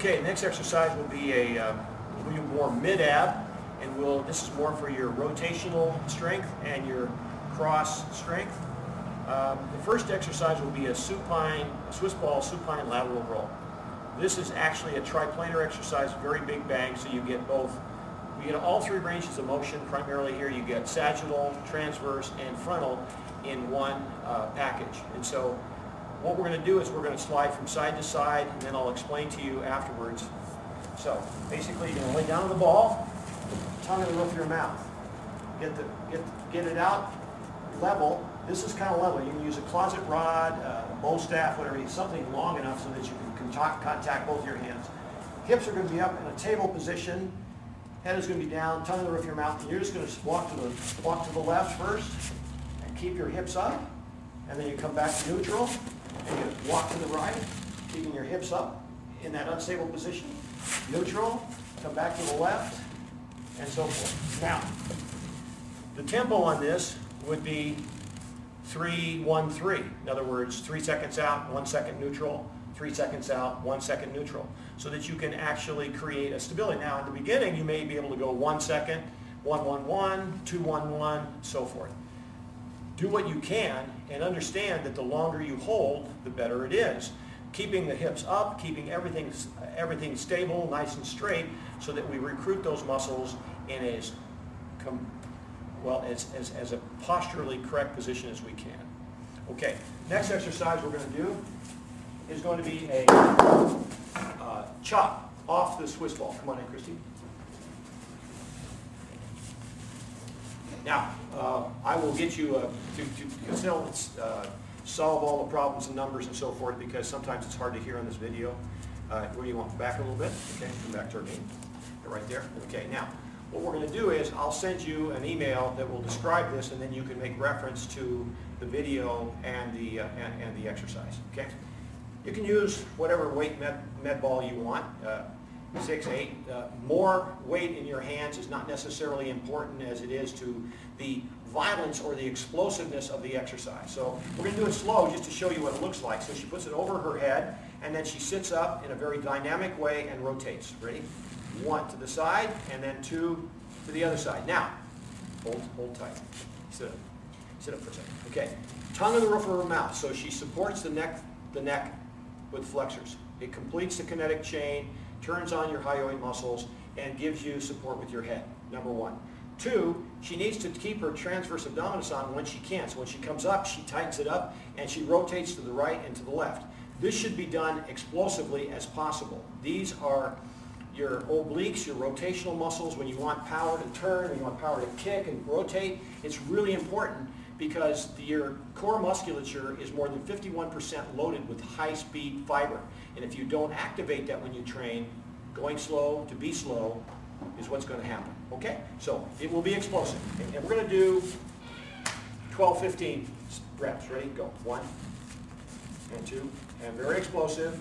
Okay, next exercise will be more mid-ab, and this is more for your rotational strength and your cross strength. The first exercise will be a Swiss ball supine lateral roll. This is actually a triplanar exercise, very big bang, so you get all three ranges of motion. Primarily here you get sagittal, transverse, and frontal in one package. And so what we're going to do is we're going to slide from side to side, and then I'll explain to you afterwards. So basically you're going to lay down on the ball, tongue in the roof of your mouth. Get it out level. This is kind of level. You can use a closet rod, a bow staff, whatever, something long enough so that you can contact both your hands. Hips are going to be up in a table position. Head is going to be down, tongue in the roof of your mouth, and you're just going to walk to the left first and keep your hips up, and then you come back to neutral and you walk to the right, keeping your hips up in that unstable position. Neutral, come back to the left, and so forth. Now, the tempo on this would be 3-1-3. In other words, 3 seconds out, 1 second neutral, 3 seconds out, 1 second neutral, so that you can actually create a stability. Now, in the beginning, you may be able to go 1 second, 1-1-1, 2-1-1, so forth. Do what you can and understand that the longer you hold, the better it is. Keeping the hips up, keeping everything stable, nice and straight, so that we recruit those muscles in as a posturally correct position as we can. Okay, next exercise we're going to do is going to be a chop off the Swiss ball. Come on in, Christy. Now, I will get you to solve all the problems and numbers and so forth, because sometimes it's hard to hear on this video. Where do you want? Back a little bit? Okay, come back toward me. Right there. Okay, now, what we're going to do is I'll send you an email that will describe this, and then you can make reference to the video and the exercise. Okay? You can use whatever weight med ball you want, 6, 8. More weight in your hands is not necessarily important as it is to the violence or the explosiveness of the exercise. So we're going to do it slow just to show you what it looks like. So she puts it over her head, and then she sits up in a very dynamic way and rotates. Ready? 1 to the side, and then 2 to the other side. Now, hold tight. Sit up for a second. Okay. Tongue in the roof of her mouth. So she supports the neck with flexors. It completes the kinetic chain, turns on your hyoid muscles, and gives you support with your head. Number 1. 2, she needs to keep her transverse abdominis on when she can. So when she comes up, she tightens it up, and she rotates to the right and to the left. This should be done explosively as possible. These are your obliques, your rotational muscles. When you want power to turn, when you want power to kick and rotate, it's really important, because your core musculature is more than 51% loaded with high-speed fiber. And if you don't activate that when you train, going slow to be slow is what's going to happen. Okay? So it will be explosive. And we're going to do 12, 15 reps. Ready? Go. 1 and 2. And very explosive.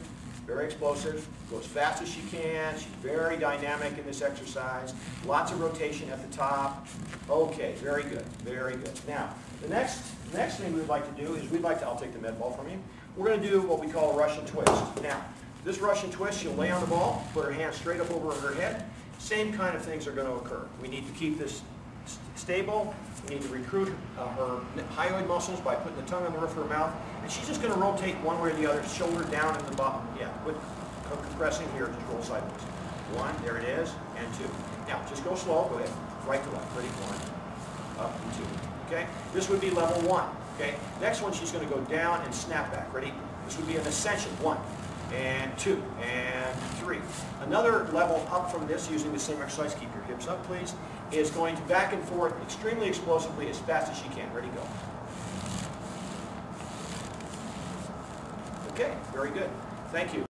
Very explosive. Go as fast as she can. She's very dynamic in this exercise. Lots of rotation at the top. Okay, very good. Very good. Now, the next thing we'd like to do is I'll take the med ball from you. We're going to do what we call a Russian twist. Now, this Russian twist, she'll lay on the ball, put her hand straight up over her head. Same kind of things are going to occur. We need to keep this stable. We need to recruit her hyoid muscles by putting the tongue on the roof of her mouth. And she's just going to rotate one way or the other, shoulder down and the bottom. Yeah, with compressing here, just roll sideways. 1, there it is, and 2. Now, just go slow. Go ahead. Right to left. Ready? 1, up, and 2. Okay? This would be level 1. Okay? Next one, she's going to go down and snap back. Ready? This would be an ascension. 1, and 2, and 3. Another level up from this, using the same exercise, keep your hips up, please, is going to back and forth extremely explosively as fast as she can. Ready? Go. Okay, very good. Thank you.